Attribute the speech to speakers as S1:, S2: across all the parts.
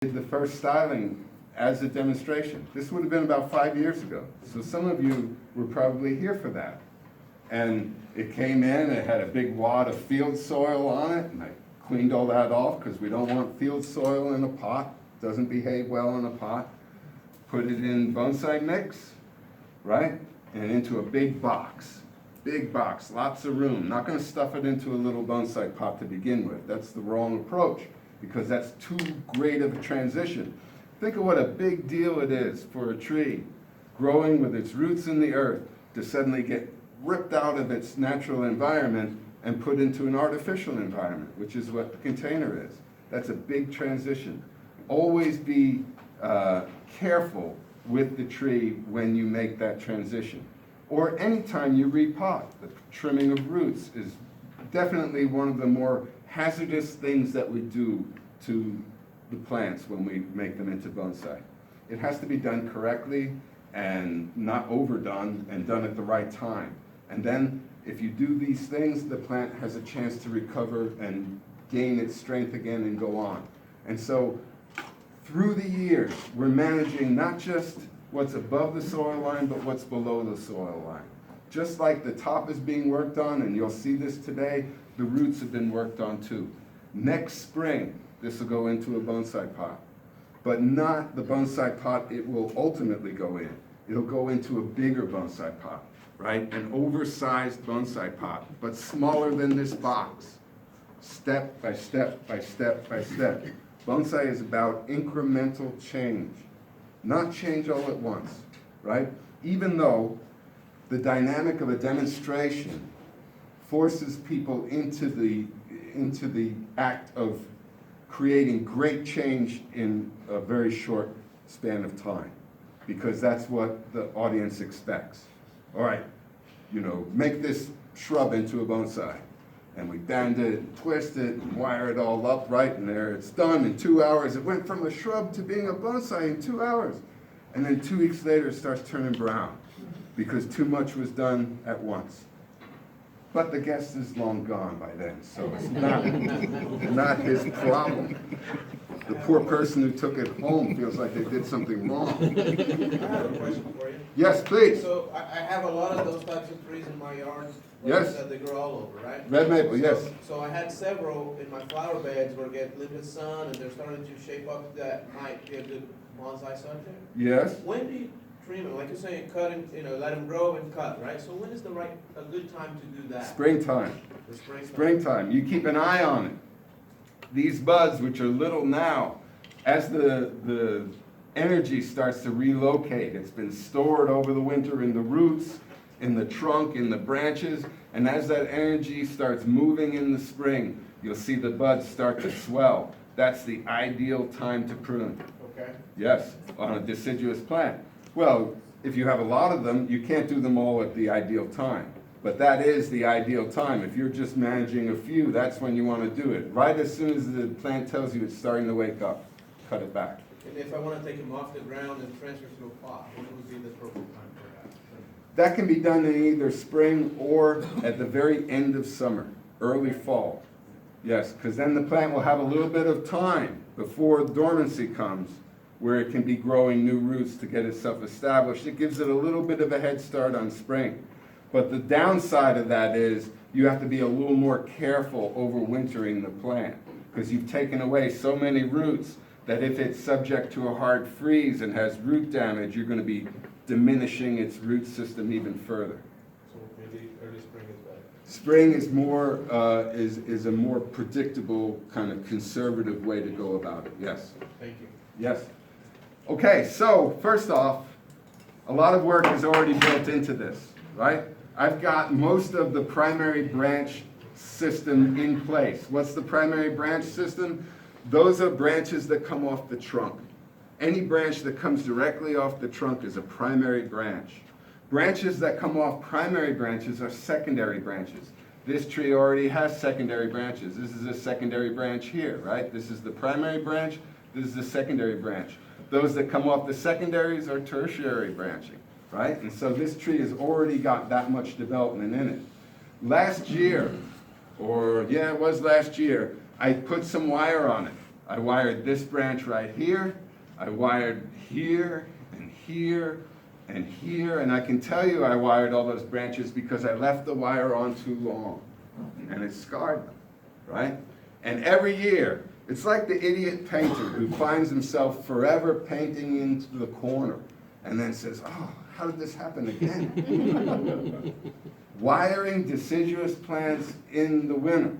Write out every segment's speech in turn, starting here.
S1: did the first styling as a demonstration. This would have been about 5 years ago. So some of you were probably here for that. And it came in, it had a big wad of field soil on it, and I cleaned all that off because we don't want field soil in a pot. Doesn't behave well in a pot. Put it in bonsai mix, right? And into a big box, lots of room. Not going to stuff it into a little bonsai pot to begin with. That's the wrong approach because that's too great of a transition. Think of what a big deal it is for a tree growing with its roots in the earth to suddenly get ripped out of its natural environment and put into an artificial environment, which is what the container is. That's a big transition. Always be careful with the tree when you make that transition. Or anytime you repot, the trimming of roots is definitely one of the more hazardous things that we do to the plants when we make them into bonsai. It has to be done correctly and not overdone and done at the right time. And then if you do these things, the plant has a chance to recover and gain its strength again and go on. And so through the years, we're managing not just what's above the soil line, but what's below the soil line. Just like the top is being worked on, and you'll see this today, the roots have been worked on too. Next spring, this will go into a bonsai pot, but not the bonsai pot it will ultimately go in. It'll go into a bigger bonsai pot, right? An oversized bonsai pot, but smaller than this box. Step by step by step by step. Bonsai is about incremental change, not change all at once, right? Even though the dynamic of a demonstration forces people into the act of creating great change in a very short span of time, because that's what the audience expects. All right, make this shrub into a bonsai. And we bend it, and twist it, and wire it all up right in there. It's done in 2 hours. It went from a shrub to being a bonsai in 2 hours. And then 2 weeks later, it starts turning brown because too much was done at once. But the guest is long gone by then, so it's not his problem. The poor person who took it home feels like they did something wrong.
S2: I have a question for you.
S1: Yes, please.
S2: So I have a lot of those types of trees in my yard.
S1: Yes.
S2: That they grow all over, right?
S1: Red maple, yes.
S2: So I had several in my flower beds where get limited sun and they're starting to shape up that might be a good bonsai subject.
S1: Yes.
S2: When do you trim them? Like you're saying, cut and, let them grow and cut, right? So when is a good time to do that?
S1: Springtime.
S2: The springtime.
S1: Springtime. You keep an eye on it. These buds, which are little now, as the energy starts to relocate, it's been stored over the winter in the roots, in the trunk, in the branches, and as that energy starts moving in the spring, you'll see the buds start to swell. That's the ideal time to prune.
S2: Okay.
S1: Yes, on a deciduous plant. Well, if you have a lot of them, you can't do them all at the ideal time. But that is the ideal time. If you're just managing a few, that's when you want to do it. Right as soon as the plant tells you it's starting to wake up, cut it back.
S2: And if I want to take them off the ground and transfer to a pot, when would be the appropriate time for that?
S1: That can be done in either spring or at the very end of summer, early fall. Yes, because then the plant will have a little bit of time before dormancy comes where it can be growing new roots to get itself established. It gives it a little bit of a head start on spring. But the downside of that is you have to be a little more careful overwintering the plant because you've taken away so many roots that if it's subject to a hard freeze and has root damage, you're going to be diminishing its root system even further.
S2: So maybe early spring is better.
S1: Spring is more is a more predictable kind of conservative way to go about it. Yes.
S2: Thank you.
S1: Yes. Okay. So first off, a lot of work is already built into this, right? I've got most of the primary branch system in place. What's the primary branch system? Those are branches that come off the trunk. Any branch that comes directly off the trunk is a primary branch. Branches that come off primary branches are secondary branches. This tree already has secondary branches. This is a secondary branch here, right? This is the primary branch. This is the secondary branch. Those that come off the secondaries are tertiary branching, right? And so this tree has already got that much development in it. Last year, it was last year, I put some wire on it. I wired this branch right here. I wired here and here and here. And I can tell you I wired all those branches because I left the wire on too long. And it scarred them, right? And every year, it's like the idiot painter who finds himself forever painting into the corner and then says, oh, how did this happen again? Wiring deciduous plants in the winter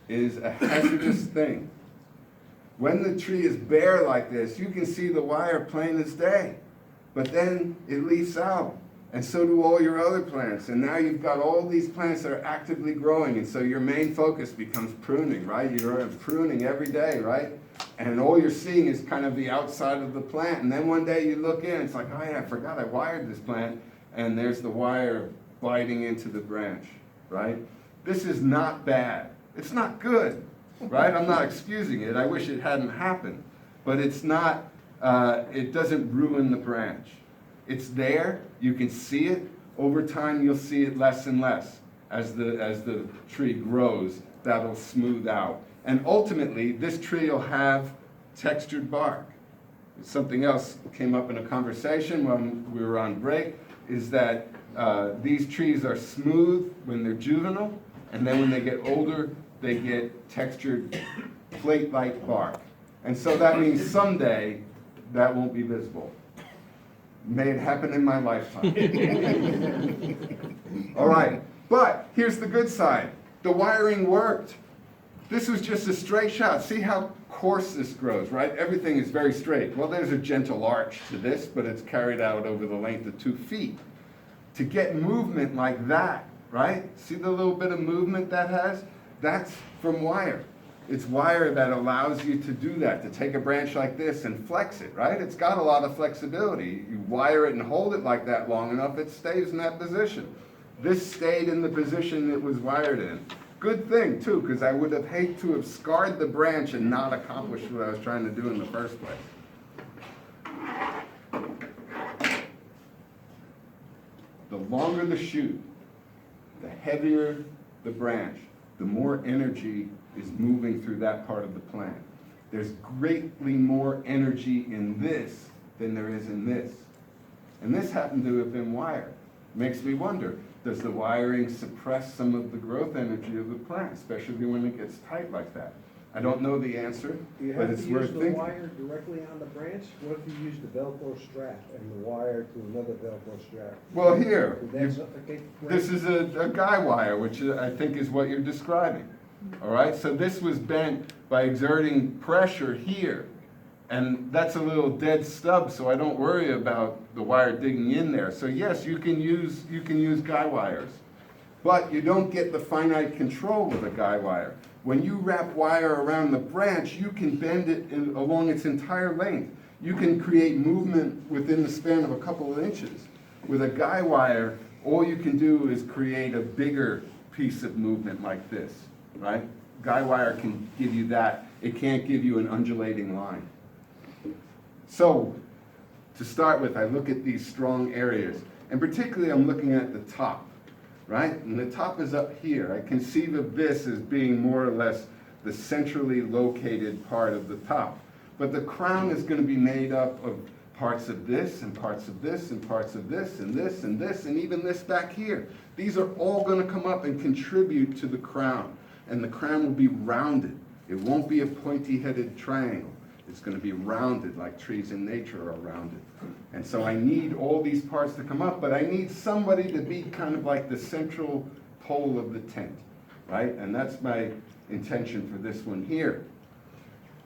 S1: is a hazardous thing. When the tree is bare like this, you can see the wire plain as day, but then it leaves out, and so do all your other plants. And now you've got all these plants that are actively growing, and so your main focus becomes pruning, right? You're pruning every day, right? And all you're seeing is kind of the outside of the plant, and then one day you look in, it's like, oh yeah, I forgot I wired this plant, and there's the wire biting into the branch, right? This is not bad. It's not good, right? I'm not excusing it. I wish it hadn't happened. But it's not, it doesn't ruin the branch. It's there, you can see it. Over time, you'll see it less and less. As the tree grows, that'll smooth out. And ultimately, this tree will have textured bark. Something else came up in a conversation when we were on break, is that these trees are smooth when they're juvenile, and then when they get older, they get textured plate-like bark. And so that means someday that won't be visible. May it happen in my lifetime. All right, but here's the good side. The wiring worked. This was just a straight shot. See how coarse this grows, right? Everything is very straight. Well, there's a gentle arch to this, but it's carried out over the length of 2 feet. To get movement like that, right? See the little bit of movement that has? That's from wire. It's wire that allows you to do that, to take a branch like this and flex it, right? It's got a lot of flexibility. You wire it and hold it like that long enough, it stays in that position. This stayed in the position it was wired in. Good thing, too, because I would have hated to have scarred the branch and not accomplished what I was trying to do in the first place. The longer the shoot, the heavier the branch, the more energy is moving through that part of the plant. There's greatly more energy in this than there is in this. And this happened to have been wired. Makes me wonder, does the wiring suppress some of the growth energy of the plant, especially when it gets tight like that? I don't know the answer, but it's worth thinking.
S3: Do you have to use the wire directly on the branch? What if you use the Velcro strap and the wire to another Velcro strap?
S1: Well, here,
S3: Would that suffocate the branch?
S1: this is a guy wire, which I think is what you're describing. All right, so this was bent by exerting pressure here. And that's a little dead stub, so I don't worry about the wire digging in there. So yes, you can use guy wires, but you don't get the finite control with a guy wire. When you wrap wire around the branch, you can bend it along its entire length. You can create movement within the span of a couple of inches. With a guy wire, all you can do is create a bigger piece of movement like this, right? Guy wire can give you that. It can't give you an undulating line. So, to start with, I look at these strong areas, and particularly I'm looking at the top, right? And the top is up here. I conceive of this as being more or less the centrally located part of the top. But the crown is going to be made up of parts of this, and parts of this, and parts of this, and this, and this, and even this back here. These are all going to come up and contribute to the crown. And the crown will be rounded. It won't be a pointy-headed triangle. It's going to be rounded like trees in nature are rounded. And so I need all these parts to come up, but I need somebody to be kind of like the central pole of the tent, right? And that's my intention for this one here,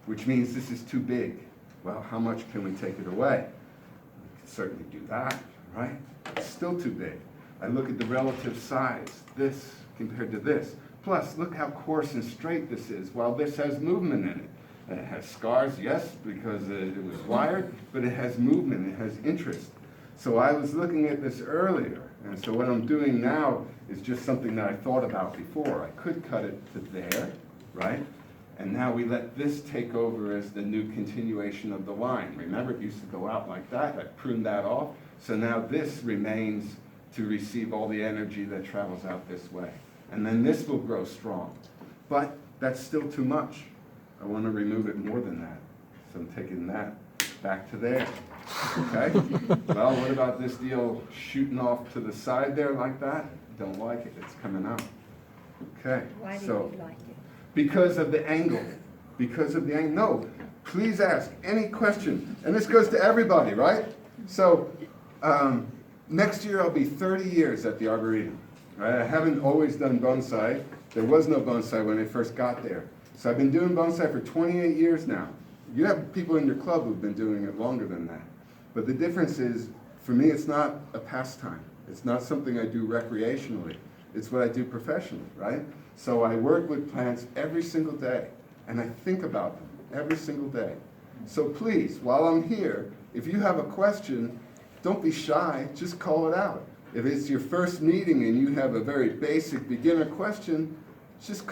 S1: which means this is too big. Well, how much can we take it away? We can certainly do that, right? It's still too big. I look at the relative size, this compared to this. Plus, look how coarse and straight this is, while this has movement in it. It has scars, yes, because it was wired, but it has movement, it has interest. So I was looking at this earlier, and so what I'm doing now is just something that I thought about before. I could cut it to there, right? And now we let this take over as the new continuation of the line. Remember, it used to go out like that. I pruned that off. So now this remains to receive all the energy that travels out this way. And then this will grow strong. But that's still too much. I want to remove it more than that. So I'm taking that back to there. Okay? Well, what about this deal shooting off to the side there like that? Don't like it. It's coming out. Okay.
S4: Why do
S1: So
S4: you like it?
S1: because of the angle. Because of the angle. No, please ask any question. And this goes to everybody, right? So next year I'll be 30 years at the Arboretum. Right? I haven't always done bonsai. There was no bonsai when I first got there. So I've been doing bonsai for 28 years now. You have people in your club who've been doing it longer than that. But the difference is, for me, it's not a pastime. It's not something I do recreationally. It's what I do professionally, right? So I work with plants every single day, and I think about them every single day. So please, while I'm here, if you have a question, don't be shy, just call it out. If it's your first meeting and you have a very basic beginner question, just